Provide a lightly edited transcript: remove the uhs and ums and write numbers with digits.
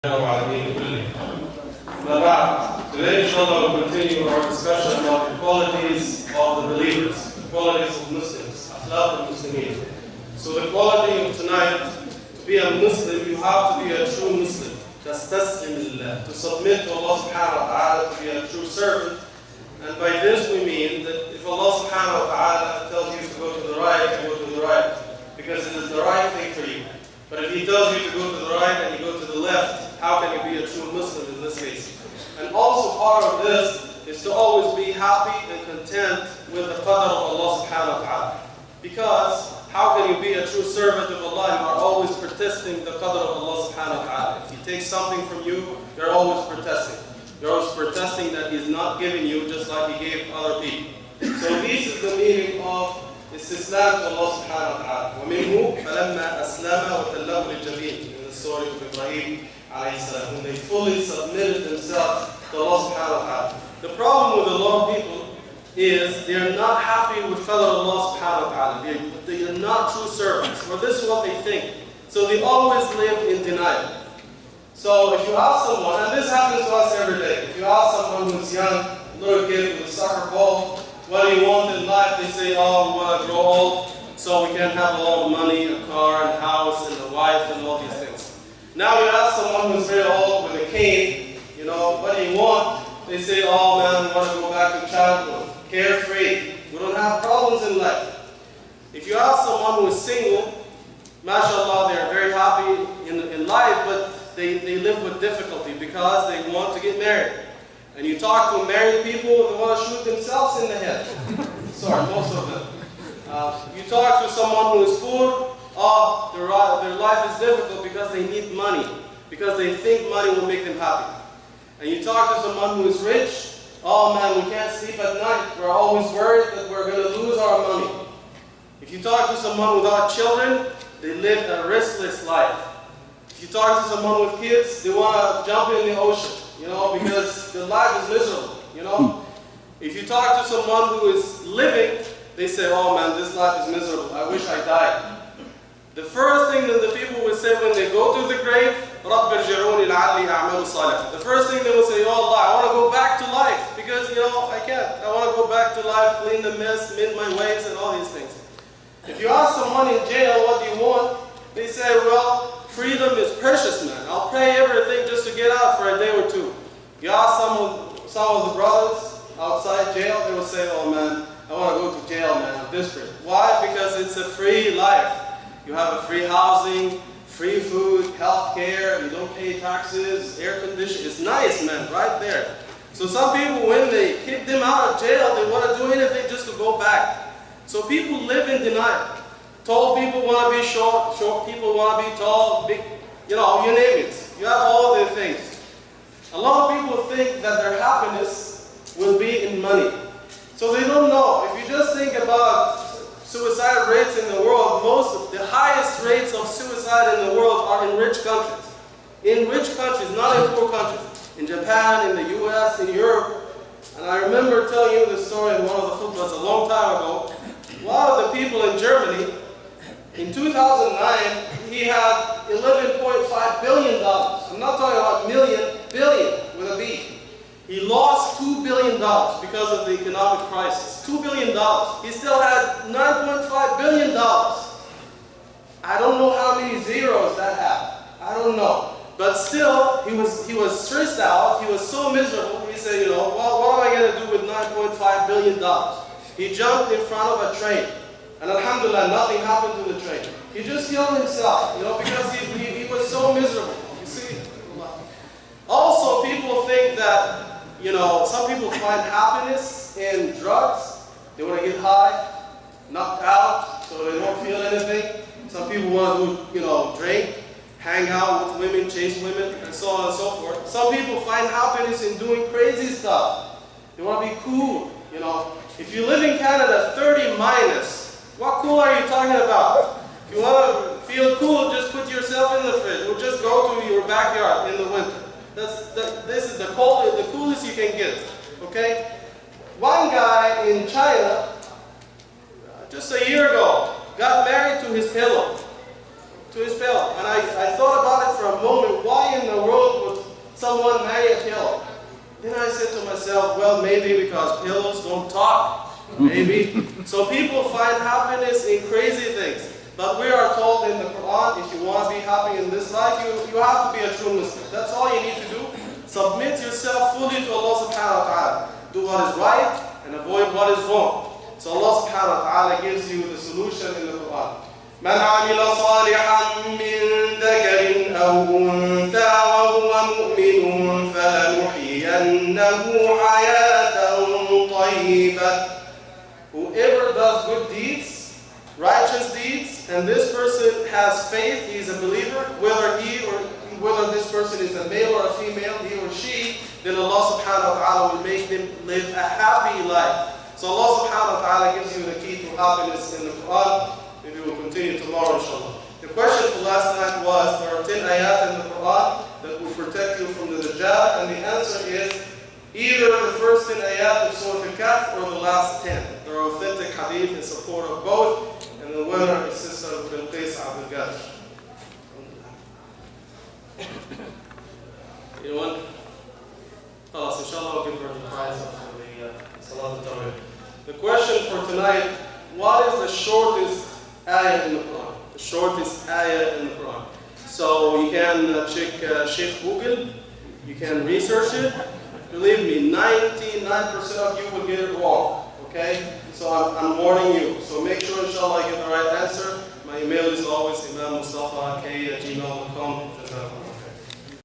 Today, inshallah, we'll continue our discussion about the qualities of the believers, the qualities of Muslims, akhlaq al-Muslimin. So the quality of tonight, to be a Muslim, you have to be a true Muslim. تستسلم لله, to submit to Allah subhanahu wa ta'ala, to be a true servant. And by this we mean that if Allah subhanahu wa ta'ala tells you to go to the right, you go to the right, because it is the right thing for you. But if He tells you to go to the right and you go to the left, how can you be a true Muslim in this case? And also part of this is to always be happy and content with the qadr of Allah subhanahu wa ta'ala. Because how can you be a true servant of Allah and you are always protesting the qadr of Allah subhanahu wa ta'ala? If He takes something from you, you're always protesting. You're always protesting that He's not giving you just like He gave other people. So this is the meaning of istislam to Allah subhanahu wa ta'ala. وَمِنْهُ فَلَمَّا أَسْلَمَ وَتَلَّهُ لِلْجَبِينِ. In the story of Ibrahim alayhi salam, when they fully submitted themselves to Allah subhanahu wa ta'ala. The problem with a lot of people is they are not happy with fellow Allah subhanahu wa ta'ala. They are not true servants, or this is what they think. So they always live in denial. So if you ask someone, and this happens to us every day, if you ask someone who's young, little kid with a soccer ball, what do you want in life? They say, oh, we want to grow old so we can have a lot of money, a car, and a house, and a wife, and all these things. Now you ask someone who's very old with a cane, you know, what do you want? They say, oh man, we want to go back to childhood, carefree. We don't have problems in life. If you ask someone who is single, mashallah, they're very happy in life, but they live with difficulty because they want to get married. And you talk to married people, they want to shoot themselves in the head. Sorry, most of them. You talk to someone who is poor, oh, their life is difficult because they need money, because they think money will make them happy. And you talk to someone who is rich, oh man, we can't sleep at night. We're always worried that we're going to lose our money. If you talk to someone without children, they live a restless life. If you talk to someone with kids, they want to jump in the ocean, you know, because their life is miserable, you know. If you talk to someone who is living, they say, oh man, this life is miserable. I wish I died. The first thing that the people will say when they go to the grave, رَبِّ ارْجِعُونِ لَعَلِّي أَعْمَلُ صَالِحًا. The first thing they will say, oh Allah, I want to go back to life because, you know, I can't. I want to go back to life, clean the mess, mend my ways, and all these things. If you ask someone in jail, what do you want? They say, well, freedom is precious, man. I'll pay everything just to get out for a day or two. You ask some of the brothers outside jail, they will say, oh man, I want to go to jail, man. I'm desperate. Why? Because it's a free life. You have a free housing, free food, health care, you don't pay taxes, air conditioning. It's nice, man, right there. So some people, when they kick them out of jail, they want to do anything just to go back. So people live in denial. Tall people want to be short, short people want to be tall, big, you know, you name it. You have all the things. A lot of people think that their happiness will be in money. So they don't know. If you just think about suicide rates in the world, the highest rates of suicide in the world are in rich countries. In rich countries, not in poor countries. In Japan, in the US, in Europe. And I remember telling you this story in one of the khutbahs a long time ago. One of the people in Germany, in 2009, he had $11.5 billion. I'm not talking about million, billion with a B. He lost $2 billion because of the economic crisis. $2 billion. He still had $9.5 billion. I don't know how many zeros that had. I don't know. But still, he was stressed out. He was so miserable. He said, you know, well, what am I going to do with $9.5 billion? He jumped in front of a train. And alhamdulillah, nothing happened to the train. He just killed himself, you know, because he was so miserable. You see? Also, people think that, you know, some people find happiness in drugs. They want to get high, knocked out, so they don't feel anything. Some people want to, you know, drink, hang out with women, chase women, and so on and so forth. Some people find happiness in doing crazy stuff. They want to be cool, you know. If you live in Canada, 30 minus, what cool are you talking about? If you want to feel cool, just put yourself in the fridge, or just go to your backyard in the winter. This is the coolest you can get, okay? One guy in China, just a year ago, got married to his pillow. to his pillow. And I thought about it for a moment, why in the world would someone marry a pillow? Then I said to myself, well, maybe because pillows don't talk. Maybe. So people find happiness in crazy things. But we are told in the Quran, if you want to be happy in this life, you have to be a true Muslim. That's all you need to do. Submit yourself fully to Allah subhanahu wa ta'ala. Do what is right and avoid what is wrong. So Allah subhanahu wa ta'ala gives you the solution in the Quran. من عمل صالحا من ذكر أو أنثى وهو مؤمن فلنحيينه حياة طيبة. Whoever does good deeds, righteous deeds, and this person has faith, he is a believer, whether this person is a male or a female, he or she, then Allah subhanahu wa ta'ala will make them live a happy life. So Allah subhanahu wa ta'ala gives you the key to happiness in the Quran. Maybe we'll continue tomorrow, inshallah. The question for last night was, there are 10 ayat in the Quran that will protect you from the Dajjal, and the answer is either the first 10 ayat of Surah Al-Kahf or the last 10. There are authentic hadith in support of both, and the winner is Sister Bilqis Abdul Gash. Anyone? Khalas, inshallah, I'll give her the prize for the Salat al-Tarawih. The question for tonight, what is the shortest ayah in the Quran? The shortest ayah in the Quran. So you can check Sheikh Google, you can research it. Believe me, 99% of you will get it wrong. Okay? So I'm warning you. So make sure, inshallah, I get the right answer. My email is always imammustafa@gmail.com.